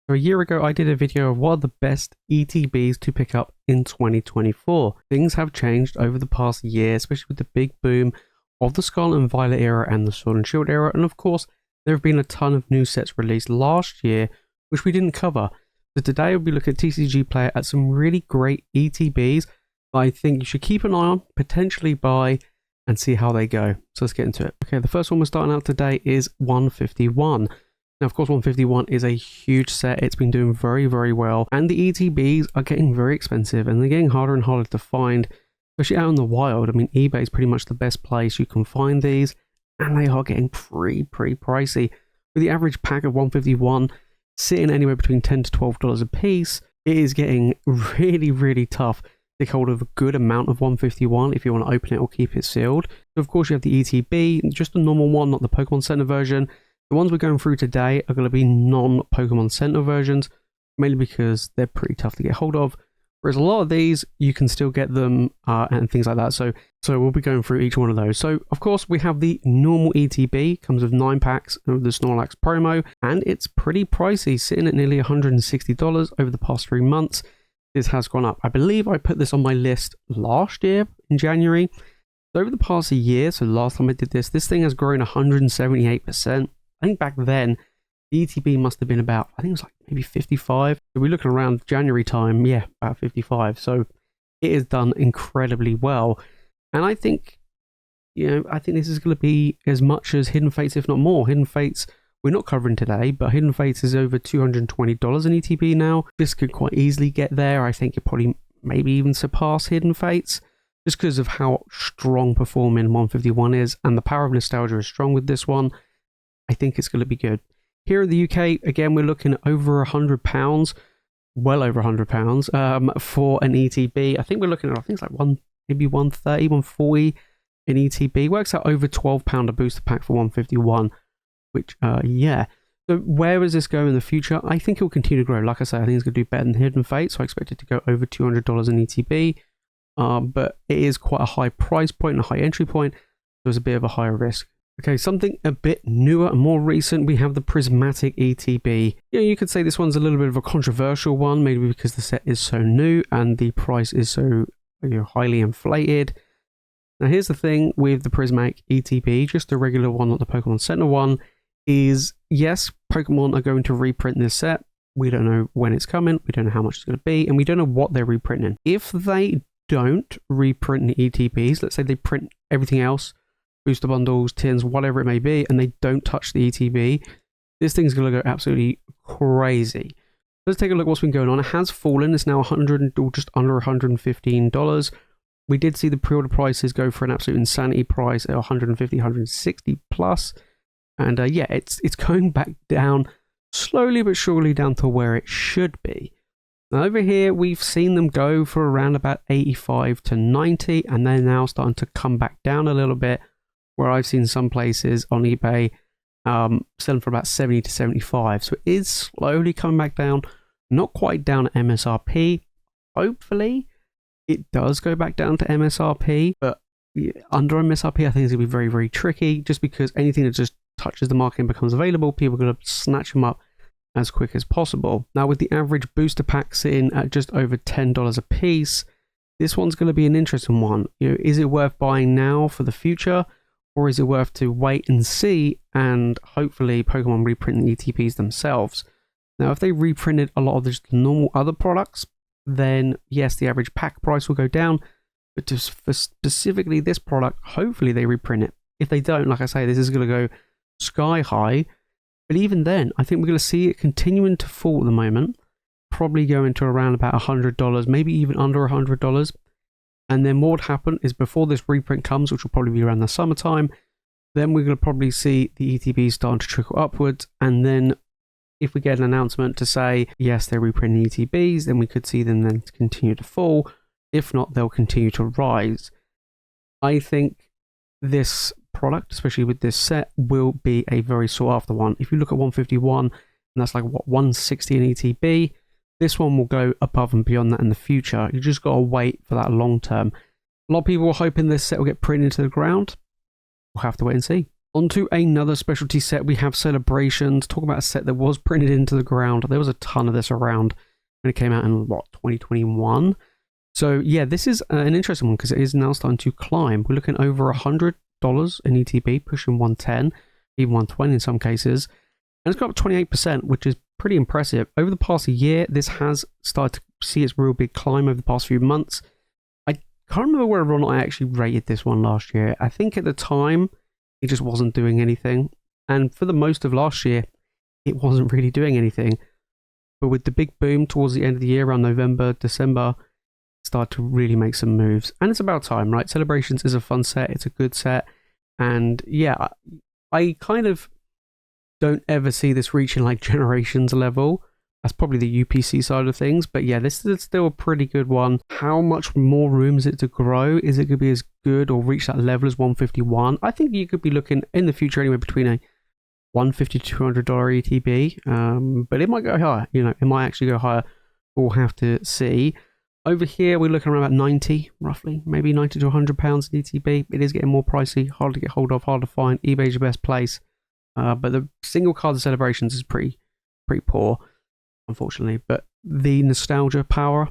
So a year ago, I did a video of what are the best ETBs to pick up in 2024. Things have changed over the past year, especially with the big boom of the Scarlet and Violet era and the Sword and Shield era. And of course, there have been a ton of new sets released last year, which we didn't cover. So today we'll be looking at TCG Player at some really great ETBs that I think you should keep an eye on, potentially buy, and see how they go. So let's get into it. Okay, the first one we're starting out today is 151. Now, of course, 151 is a huge set. It's been doing very, very well. And the ETBs are getting very expensive and they're getting harder and harder to find, especially out in the wild. I mean, eBay is pretty much the best place you can find these. And they are getting pretty pricey. With the average pack of 151 sitting anywhere between $10 to $12 a piece, it is getting really, really tough to take hold of a good amount of 151 if you want to open it or keep it sealed. So, of course, you have the ETB, just a normal one, not the Pokemon Center version. The ones we're going through today are going to be non-Pokemon Center versions, mainly because they're pretty tough to get hold of. Whereas a lot of these, you can still get them and things like that. So we'll be going through each one of those. So, of course, we have the normal ETB, comes with 9 packs of the Snorlax promo, and it's pretty pricey, sitting at nearly $160 over the past 3 months. This has gone up. I believe I put this on my list last year in January. So over the past year, so last time I did this thing has grown 178%. I think back then, the ETB must have been about, I think it was like maybe 55. So we're looking around January time, yeah, about 55. So it has done incredibly well. And I think, I think this is going to be as much as Hidden Fates, if not more. Hidden Fates, we're not covering today, but Hidden Fates is over $220 in ETB now. This could quite easily get there. I think it probably maybe even surpass Hidden Fates, just because of how strong performing 151 is. And the power of nostalgia is strong with this one. I think it's going to be good. Here in the UK, again, we're looking at over £100, well over £100 for an ETB. I think we're looking at, I think it's like maybe 130, 140 in ETB. Works out over £12 a booster pack for 151, which, yeah. So where is this going in the future? I think it will continue to grow. Like I say, I think it's going to do better than Hidden Fate, so I expect it to go over $200 in ETB. But it is quite a high price point and a high entry point, so it's a bit of a higher risk. Okay, something a bit newer and more recent, we have the Prismatic ETB. You could say this one's a little bit of a controversial one, maybe because the set is so new and the price is so highly inflated. Now, here's the thing with the Prismatic ETB, just the regular one, not the Pokemon Center one, is yes, Pokemon are going to reprint this set. We don't know when it's coming, we don't know how much it's going to be, and we don't know what they're reprinting. If they don't reprint the ETBs, let's say they print everything else, booster bundles, tins, whatever it may be, and they don't touch the ETB, this thing's going to go absolutely crazy. Let's take a look at what's been going on. It has fallen. It's now 100 or just under $115. We did see the pre-order prices go for an absolute insanity price at 150, 160 plus. And yeah, it's going back down slowly but surely down to where it should be. Now over here, we've seen them go for around about 85 to 90, and they're now starting to come back down a little bit, where I've seen some places on eBay selling for about 70 to 75. So it is slowly coming back down, not quite down at MSRP. Hopefully, it does go back down to MSRP, but under MSRP, I think it's going to be very, very tricky, just because anything that just touches the market and becomes available, people are going to snatch them up as quick as possible. Now, with the average booster pack sitting at just over $10 a piece, this one's going to be an interesting one. Is it worth buying now for the future? Or is it worth to wait and see and hopefully Pokemon reprint the ETBs themselves? Now, if they reprinted a lot of the normal other products, then yes, the average pack price will go down. But just for specifically this product, hopefully they reprint it. If they don't, like I say, this is going to go sky high. But even then, I think we're going to see it continuing to fall at the moment. Probably going to around about $100, maybe even under $100. And then what would happen is before this reprint comes, which will probably be around the summertime, then we're going to probably see the ETBs starting to trickle upwards. And then if we get an announcement to say, yes, they're reprinting ETBs, then we could see them then continue to fall. If not, they'll continue to rise. I think this product, especially with this set, will be a very sought after one. If you look at 151, and that's like what, 160 in ETB, this one will go above and beyond that in the future. You just got to wait for that long term. A lot of people are hoping this set will get printed into the ground. We'll have to wait and see. Onto another specialty set, we have Celebrations. Talk about a set that was printed into the ground. There was a ton of this around when it came out in, 2021? So yeah, this is an interesting one because it is now starting to climb. We're looking over $100 in ETB, pushing 110, even 120 in some cases. And it's got up 28%, which is pretty impressive. Over the past year, this has started to see its real big climb over the past few months. I can't remember whether or not I actually rated this one last year. I think at the time, it just wasn't doing anything. And for the most of last year, it wasn't really doing anything. But with the big boom towards the end of the year, around November, December, it started to really make some moves. And it's about time, right? Celebrations is a fun set. It's a good set. And yeah, I kind of don't ever see this reaching like Generations level. That's probably the UPC side of things. But yeah, this is still a pretty good one. How much more room is it to grow? Is it going to be as good or reach that level as 151? I think you could be looking in the future anyway between a $150 to $200 ETB. But it might go higher. You know, it might actually go higher. We'll have to see. Over here, we're looking around about 90, roughly, maybe 90 to 100 pounds in ETB. It is getting more pricey, hard to get hold of, hard to find. eBay's your best place. But the single card of Celebrations is pretty poor, unfortunately. But the nostalgia power,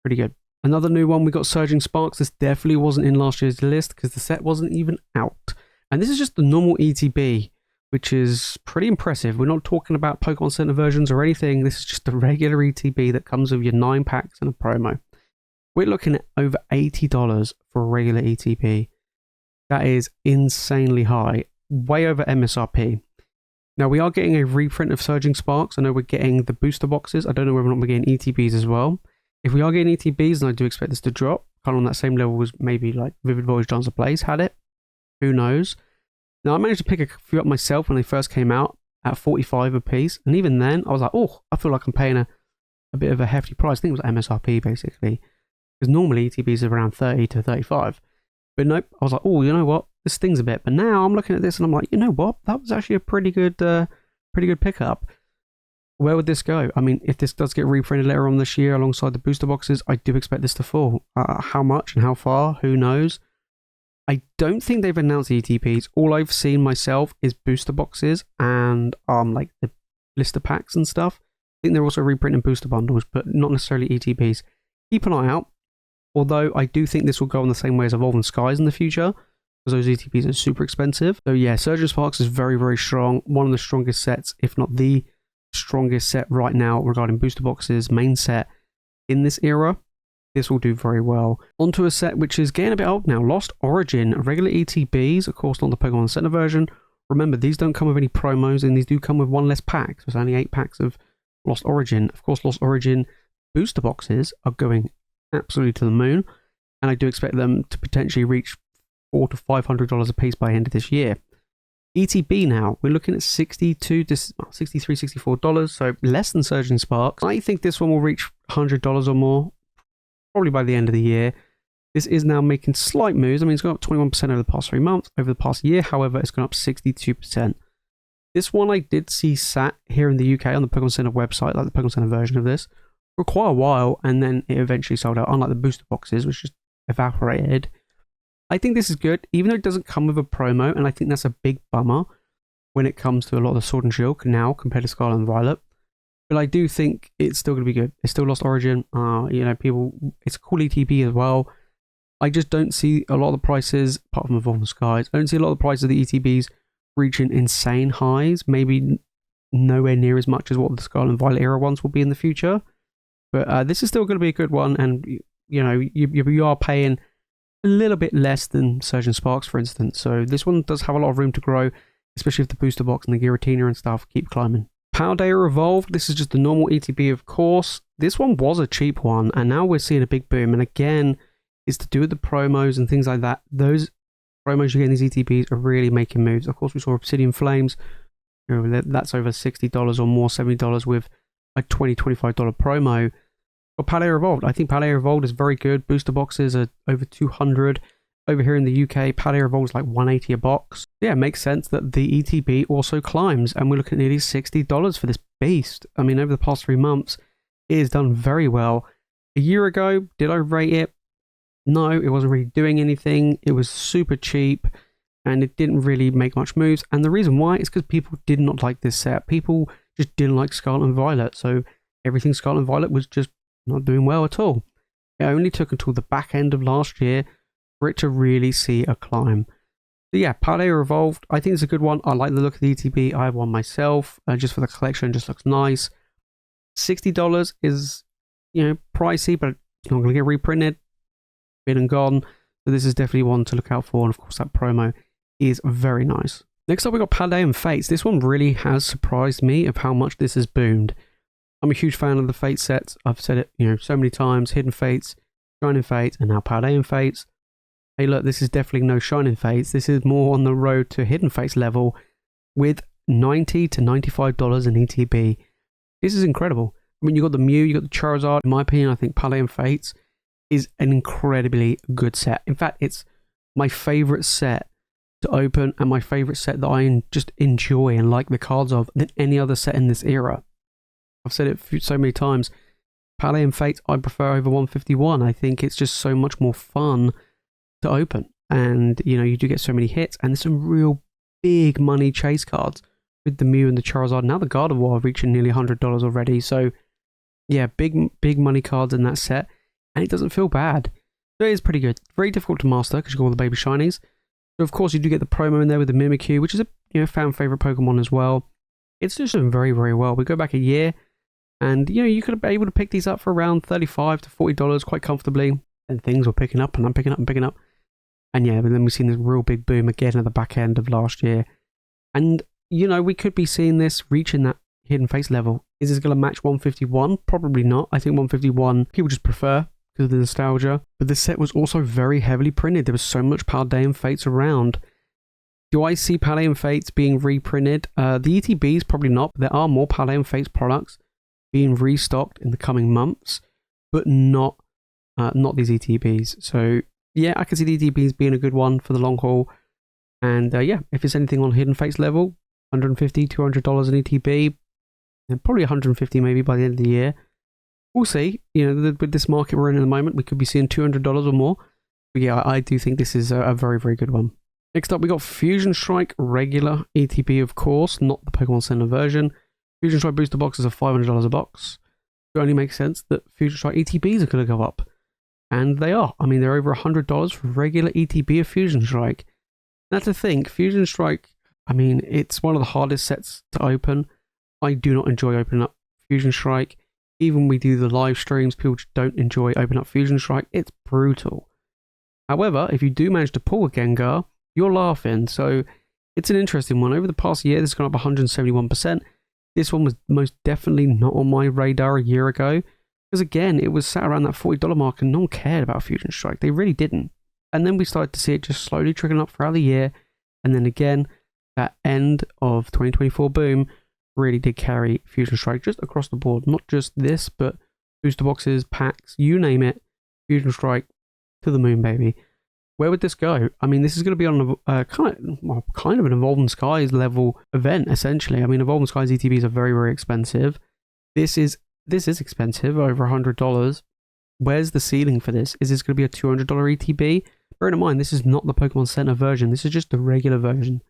pretty good. Another new one, we got Surging Sparks. This definitely wasn't in last year's list because the set wasn't even out. And this is just the normal ETB, which is pretty impressive. We're not talking about Pokemon Center versions or anything. This is just the regular ETB that comes with your 9 packs and a promo. We're looking at over $80 for a regular ETB. That is insanely high, way over MSRP. Now, we are getting a reprint of Surging Sparks. I know we're getting the booster boxes. I don't know whether or not we're getting ETBs as well. If we are getting ETBs, then I do expect this to drop, kind of on that same level as maybe like Vivid Voyage Dance of Blaze had it. Who knows? Now, I managed to pick a few up myself when they first came out at 45 a piece. And even then, I was like, oh, I feel like I'm paying a bit of a hefty price. I think it was MSRP, basically. Because normally ETBs are around 30 to 35. But nope, I was like, oh, you know what? This stings a bit. But now I'm looking at this and I'm like, you know what? That was actually a pretty good pickup. Where would this go? I mean, if this does get reprinted later on this year alongside the booster boxes, I do expect this to fall. How much and how far? Who knows? I don't think they've announced ETPs. All I've seen myself is booster boxes and like the blister packs and stuff. I think they're also reprinting booster bundles, but not necessarily ETPs. Keep an eye out. Although I do think this will go in the same way as Evolving Skies in the future, because those ETPs are super expensive. So yeah, Surging Sparks is very, very strong. One of the strongest sets, if not the strongest set right now regarding booster boxes, main set in this era. This will do very well. Onto a set which is getting a bit old now. Lost Origin, regular ETBs, of course not the Pokemon Center version. Remember, these don't come with any promos and these do come with one less pack. So it's only 8 packs of Lost Origin. Of course, Lost Origin booster boxes are going absolutely to the moon. And I do expect them to potentially reach $400 to $500 a piece by the end of this year. ETB now, we're looking at $62 to $63, $64, so less than Surging Sparks. I think this one will reach $100 or more, probably by the end of the year. This is now making slight moves. I mean, it's gone up 21% over the past 3 months. Over the past year, however, it's gone up 62%. This one I did see sat here in the UK on the Pokemon Center website, like the Pokemon Center version of this, for quite a while, and then it eventually sold out, unlike the booster boxes, which just evaporated. I think this is good, even though it doesn't come with a promo, and I think that's a big bummer when it comes to a lot of the Sword and Shield now compared to Scarlet and Violet. But I do think it's still going to be good. It's still Lost Origin. It's a cool ETB as well. I just don't see a lot of the prices, apart from Evolving Skies, I don't see a lot of the prices of the ETBs reaching insane highs. Maybe nowhere near as much as what the Scarlet and Violet era ones will be in the future. But this is still going to be a good one, and you are paying a little bit less than Surging Sparks, for instance. So this one does have a lot of room to grow, especially if the booster box and the Giratina and stuff keep climbing. Paldea Evolved, this is just the normal ETB, of course. This one was a cheap one, and now we're seeing a big boom. And again, it's to do with the promos and things like that. Those promos you get in these ETBs are really making moves. Of course, we saw Obsidian Flames. That's over $60 or more, $70 with a $20, $25 promo. But Paldea Evolved, I think Paldea Evolved is very good. Booster boxes are over 200. Over here in the UK, Paldea Evolved is like 180 a box. Yeah, it makes sense that the ETB also climbs, and we're looking at nearly $60 for this beast. I mean, over the past 3 months, it has done very well. A year ago, did I rate it? No, it wasn't really doing anything. It was super cheap. and it didn't really make much moves. And the reason why is because people did not like this set. People just didn't like Scarlet and Violet, so everything Scarlet and Violet was just not doing well at all. It only took until the back end of last year for it to really see a climb. So yeah, Paldea Evolved, I think it's a good one. I like the look of the ETB. I have one myself, just for the collection, just looks nice. $60 is, pricey, but it's not going to get reprinted. Been and gone. So this is definitely one to look out for, and of course that promo is very nice. Next up we got Paldean Fates. This one really has surprised me of how much this has boomed. I'm a huge fan of the Fate sets. I've said it, so many times. Hidden Fates, Shining Fates, and now Paldean Fates. Hey look, this is definitely no Shining Fates. This is more on the road to Hidden Fates level with $90 to $95 in ETB. This is incredible. I mean, you got the Mew, you got the Charizard. In my opinion, I think Paldean Fates is an incredibly good set. In fact, it's my favorite set to open and my favorite set that I just enjoy and like the cards of than any other set in this era. I've said it so many times. Paldean Fates I prefer over 151. I think it's just so much more fun to open, and you do get so many hits, and there's some real big money chase cards with the Mew and the Charizard. Now the Gardevoir reaching nearly $100 already, so yeah, big money cards in that set, and it doesn't feel bad. So it is pretty good. Very difficult to master because you got all the baby shinies. So of course you do get the promo in there with the Mimikyu, which is a fan favorite Pokemon as well. It's just doing very, very well. We go back a year, and you could have been able to pick these up for around $35 to $40 quite comfortably, and things were picking up, and I'm picking up and picking up. And yeah, but then we've seen this real big boom again at the back end of last year. And, we could be seeing this reaching that Hidden Face level. Is this going to match 151? Probably not. I think 151 people just prefer because of the nostalgia. But this set was also very heavily printed. There was so much Paldean Fates around. Do I see Paldean Fates being reprinted? The ETBs probably not. But there are more Paldean Fates products being restocked in the coming months, but not these ETBs. So yeah, I can see the ETBs being a good one for the long haul. And yeah, if it's anything on Hidden Fates level, $150, $200 in ETB, and probably $150 maybe by the end of the year. We'll see. With this market we're in at the moment, we could be seeing $200 or more. But yeah, I do think this is a very, very good one. Next up, we got Fusion Strike regular ETB, of course, not the Pokemon Center version. Fusion Strike booster boxes are $500 a box. It only makes sense that Fusion Strike ETBs are going to go up. And they are. I mean, they're over $100 for regular ETB of Fusion Strike. Now to think, Fusion Strike, I mean, it's one of the hardest sets to open. I do not enjoy opening up Fusion Strike. Even when we do the live streams, people just don't enjoy opening up Fusion Strike. It's brutal. However, if you do manage to pull a Gengar, you're laughing. So it's an interesting one. Over the past year, this has gone up 171%. This one was most definitely not on my radar a year ago. Because again, it was sat around that $40 mark and no one cared about Fusion Strike. They really didn't. And then we started to see it just slowly trickling up throughout the year. And then again, that end of 2024 boom really did carry Fusion Strike just across the board. Not just this, but booster boxes, packs, you name it. Fusion Strike to the moon, baby. Where would this go? I mean, this is going to be on a kind of an Evolving Skies level event, essentially. I mean, Evolving Skies ETBs are very, very expensive. This is expensive, over $100. Where's the ceiling for this? Is this going to be a $200 ETB? Bear in mind, this is not the Pokemon Center version. This is just the regular version.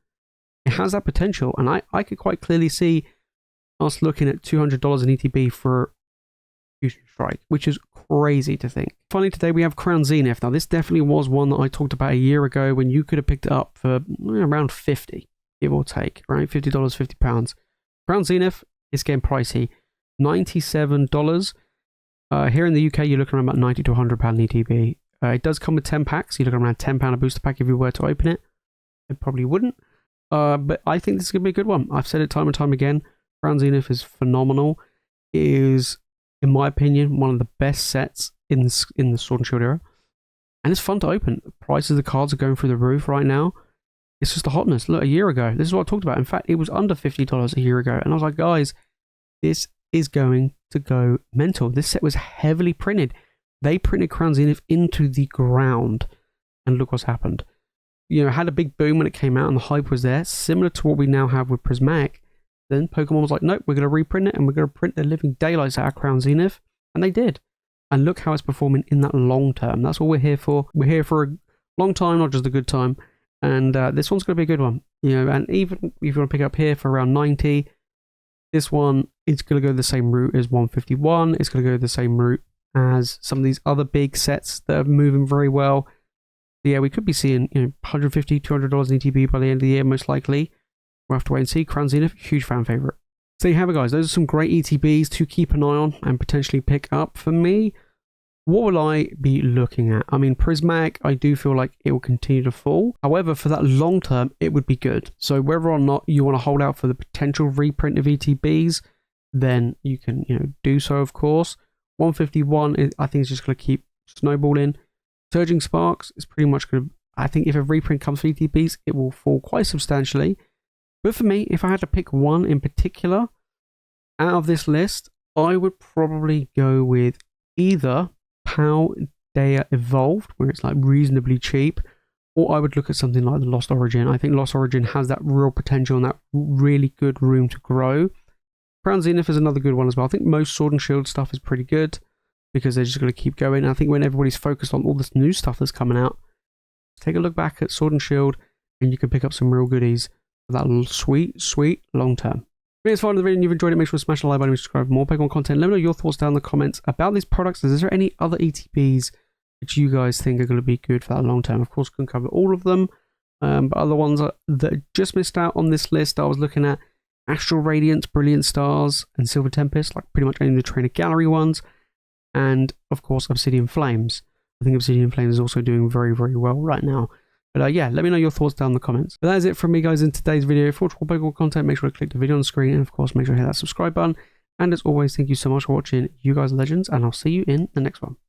It has that potential, and I could quite clearly see us looking at $200 in ETB for Fusion Strike, which is crazy to think. Finally, today we have Crown Zenith. Now, this definitely was one that I talked about a year ago when you could have picked it up for around $50, give or take, right? $50, £50. Crown Zenith is getting pricey. $97. Here in the UK, you're looking around about £90 to £100 ETB. It does come with 10 packs. You're looking around £10 a booster pack if you were to open it. It probably wouldn't. But I think this is going to be a good one. I've said it time and time again. Crown Zenith is phenomenal. It is, in my opinion, one of the best sets in the Sword and Shield era. And it's fun to open. The prices of the cards are going through the roof right now. It's just a hotness. Look, a year ago, this is what I talked about. In fact, it was under $50 a year ago. And I was like, guys, this is going to go mental. This set was heavily printed. They printed Crown Zenith into the ground. And look what's happened. It had a big boom when it came out and the hype was there. Similar to what we now have with Prismatic. Then Pokemon was like, nope, we're going to reprint it and we're going to print the living daylights out of Crown Zenith. And they did. And look how it's performing in that long term. That's what we're here for. We're here for a long time, not just a good time. And this one's going to be a good one, you know, and even if you want to pick up here for around 90, this one is going to go the same route as 151. It's going to go the same route as some of these other big sets that are moving very well. Yeah, we could be seeing, you know, $150, $200 in ETB by the end of the year, most likely. We'll have to wait and see. Crown Zenith, huge fan favorite. So you have it, guys. Those are some great ETBs to keep an eye on and potentially pick up. For me, what will I be looking at? I mean, Prismatic, I do feel like it will continue to fall. However, for that long term, it would be good. So whether or not you want to hold out for the potential reprint of ETBs, then you can, you know, do so, of course. 151, I think, is just going to keep snowballing. Surging Sparks is pretty much going to, I think if a reprint comes for ETBs, it will fall quite substantially. But for me, if I had to pick one in particular out of this list, I would probably go with either Paldea Evolved, where it's like reasonably cheap, or I would look at something like the Lost Origin. I think Lost Origin has that real potential and that really good room to grow. Crown Zenith is another good one as well. I think most Sword and Shield stuff is pretty good because they're just going to keep going. I think when everybody's focused on all this new stuff that's coming out, take a look back at Sword and Shield and you can pick up some real goodies for that sweet, sweet long term. If it's fun the video and you've enjoyed it, make sure to smash the like button and subscribe for more Pokemon content. Let me know your thoughts down in the comments about these products. Is there any other ETBs that you guys think are going to be good for that long term? Of course, couldn't cover all of them, but other ones that just missed out on this list, I was looking at Astral Radiance, Brilliant Stars, and Silver Tempest, like pretty much only the Trainer Gallery ones, and of course Obsidian Flames. I think Obsidian Flames is also doing very, very well right now. But yeah, let me know your thoughts down in the comments. But that is it from me, guys, in today's video. For more Pokemon content, make sure to click the video on the screen, and of course, make sure to hit that subscribe button. And as always, thank you so much for watching. You guys are legends, and I'll see you in the next one.